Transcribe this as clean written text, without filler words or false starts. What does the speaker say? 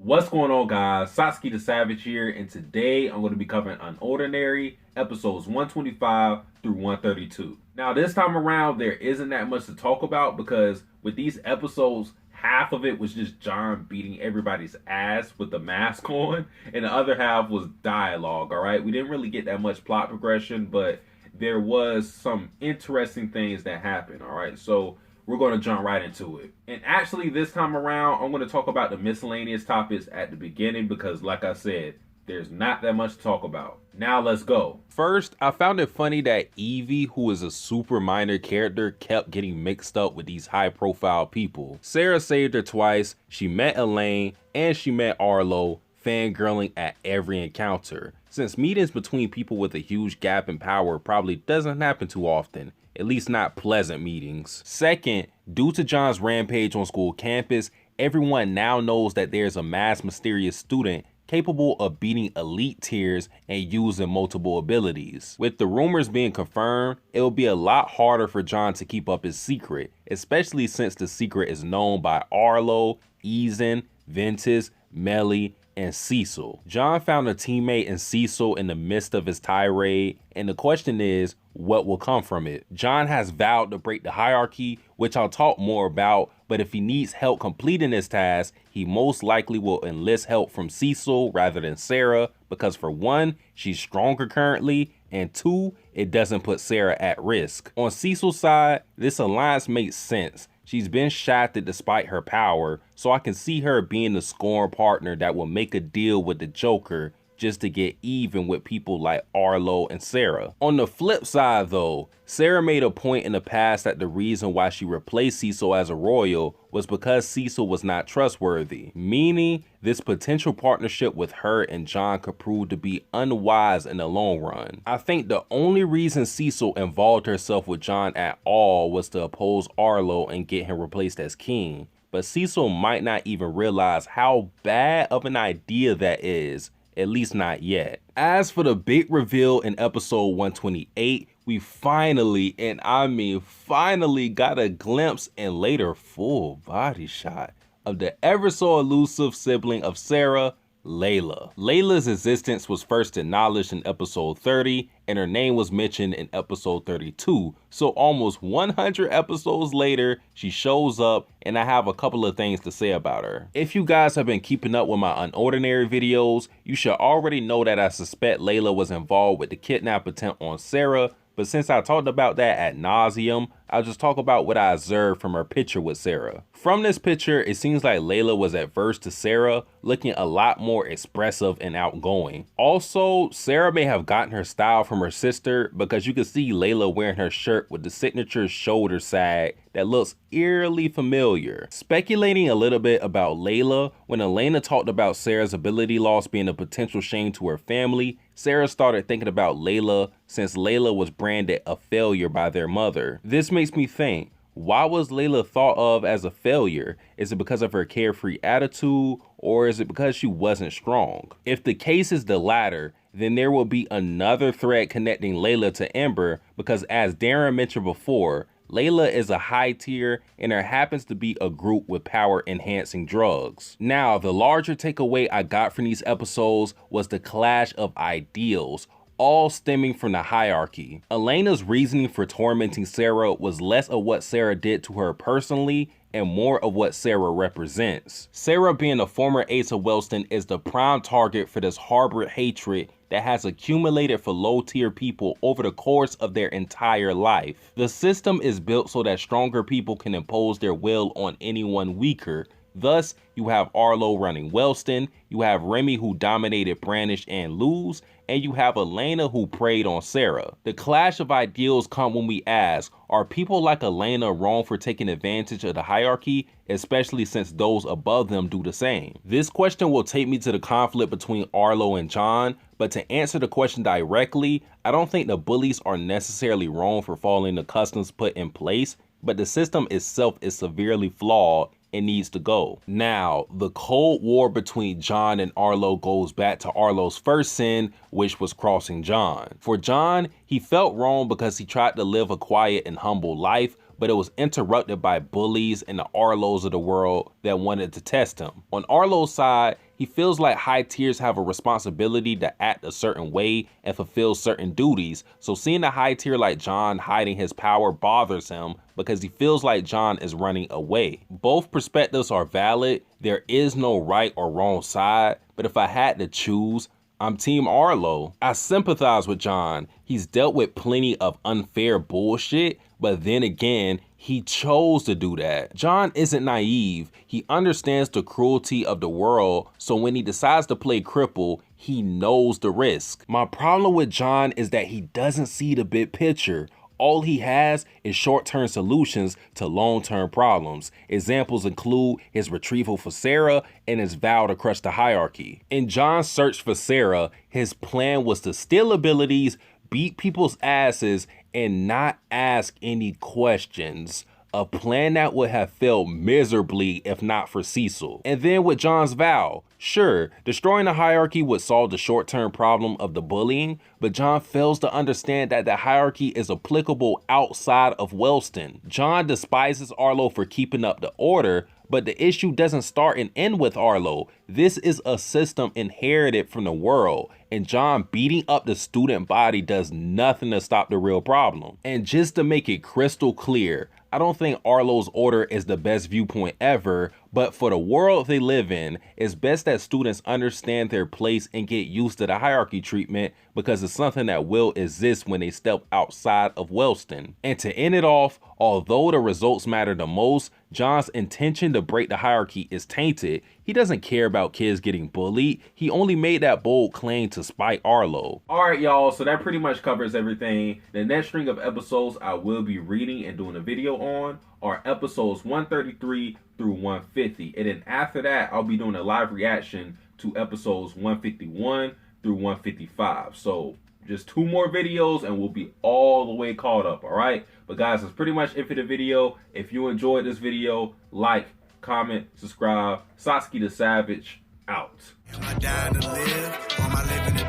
What's going on, guys? Satsuki the Savage here, and today I'm going to be covering unOrdinary episodes 125 through 132. Now, this time around, there isn't that much to talk about because with these episodes, half of it was just John beating everybody's ass with the mask on, and the other half was dialogue, all right? We didn't really get that much plot progression, but there was some interesting things that happened, all right? So we're going to jump right into it. And actually, this time around, I'm going to talk about the miscellaneous topics at the beginning because, like I said, there's not that much to talk about. Now let's go. First, I found it funny that Evie, who is a super minor character, kept getting mixed up with these high-profile people. Sarah saved her twice, she met Elaine, and she met Arlo, fangirling at every encounter. Since meetings between people with a huge gap in power probably doesn't happen too often, at least not pleasant meetings. Second, due to John's rampage on school campus, everyone now knows that there's a mass mysterious student capable of beating elite tiers and using multiple abilities. With the rumors being confirmed, it will be a lot harder for John to keep up his secret, especially since the secret is known by Arlo, Eason, Ventus, Melly, and Cecil. John found a teammate in Cecil in the midst of his tirade, and the question is, what will come from it? John has vowed to break the hierarchy, which I'll talk more about, but if he needs help completing this task, he most likely will enlist help from Cecil rather than Sarah, because for one, she's stronger currently, and two, it doesn't put Sarah at risk. On Cecil's side, this alliance makes sense. She's been shafted despite her power, so I can see her being the scorn partner that will make a deal with the Joker just to get even with people like Arlo and Sarah. On the flip side though, Sarah made a point in the past that the reason why she replaced Cecil as a royal was because Cecil was not trustworthy, meaning this potential partnership with her and John could prove to be unwise in the long run. I think the only reason Cecil involved herself with John at all was to oppose Arlo and get him replaced as king, but Cecil might not even realize how bad of an idea that is, at least not yet. As for the big reveal in episode 128, we finally, and I mean finally, got a glimpse and later full body shot of the ever so elusive sibling of Sarah, Layla. Layla's existence was first acknowledged in episode 30, and her name was mentioned in episode 32. So almost 100 episodes later, she shows up, and I have a couple of things to say about her. If you guys have been keeping up with my unOrdinary videos, you should already know that I suspect Layla was involved with the kidnap attempt on Sarah, but since I talked about that ad nauseum, I'll just talk about what I observed from her picture with Sarah. From this picture, it seems like Layla was adverse to Sarah, looking a lot more expressive and outgoing. Also, Sarah may have gotten her style from her sister because you can see Layla wearing her shirt with the signature shoulder sag that looks eerily familiar. Speculating a little bit about Layla, when Elena talked about Sarah's ability loss being a potential shame to her family, Sarah started thinking about Layla since Layla was branded a failure by their mother. This makes me think, why was Layla thought of as a failure? Is it because of her carefree attitude, or is it because she wasn't strong? If the case is the latter, then there will be another thread connecting Layla to Ember because, as Darren mentioned before, Layla is a high tier and there happens to be a group with power enhancing drugs. Now, the larger takeaway I got from these episodes was the clash of ideals, all stemming from the hierarchy. Elena's reasoning for tormenting Sarah was less of what Sarah did to her personally and more of what Sarah represents. Sarah, being a former ace of Wellston, is the prime target for this harbored hatred that has accumulated for low-tier people over the course of their entire life. The system is built so that stronger people can impose their will on anyone weaker. Thus, you have Arlo running Wellston, you have Remy who dominated Brandish and Luz, and you have Elena who preyed on Sarah. The clash of ideals come when we ask, are people like Elena wrong for taking advantage of the hierarchy, especially since those above them do the same? This question will take me to the conflict between Arlo and John, but to answer the question directly, I don't think the bullies are necessarily wrong for following the customs put in place, but the system itself is severely flawed and needs to go. Now, the Cold War between John and Arlo goes back to Arlo's first sin, which was crossing John. For John, he felt wrong because he tried to live a quiet and humble life, but it was interrupted by bullies and the Arlos of the world that wanted to test him. On Arlo's side, he feels like high tiers have a responsibility to act a certain way and fulfill certain duties, so seeing a high tier like John hiding his power bothers him because he feels like John is running away. Both perspectives are valid. There is no right or wrong side, but if I had to choose, I'm Team Arlo. I sympathize with John. He's dealt with plenty of unfair bullshit, but then again, he chose to do that. John isn't naive. He understands the cruelty of the world, so when he decides to play cripple, he knows the risk. My problem with John is that he doesn't see the big picture. All he has is short-term solutions to long-term problems. Examples include his retrieval for Sarah and his vow to crush the hierarchy. In John's search for Sarah, his plan was to steal abilities, beat people's asses, and not ask any questions. A plan that would have failed miserably if not for Cecil. And then with John's vow, sure, destroying the hierarchy would solve the short-term problem of the bullying, but John fails to understand that the hierarchy is applicable outside of Wellston. John despises Arlo for keeping up the order, but the issue doesn't start and end with Arlo. This is a system inherited from the world, and John beating up the student body does nothing to stop the real problem. And just to make it crystal clear, I don't think Arlo's order is the best viewpoint ever, but for the world they live in, it's best that students understand their place and get used to the hierarchy treatment because it's something that will exist when they step outside of Wellston. And to end it off, although the results matter the most, John's intention to break the hierarchy is tainted. He doesn't care about kids getting bullied. He only made that bold claim to spite Arlo. Alright y'all, so that pretty much covers everything. The next string of episodes I will be reading and doing a video on are episodes 133 through 150. And then after that, I'll be doing a live reaction to episodes 151 through 155. So just 2 more videos and we'll be all the way caught up, alright? But guys, that's pretty much it for the video. If you enjoyed this video, like, comment, subscribe. Satsuki the Savage, out. Am I dying to live, or am I living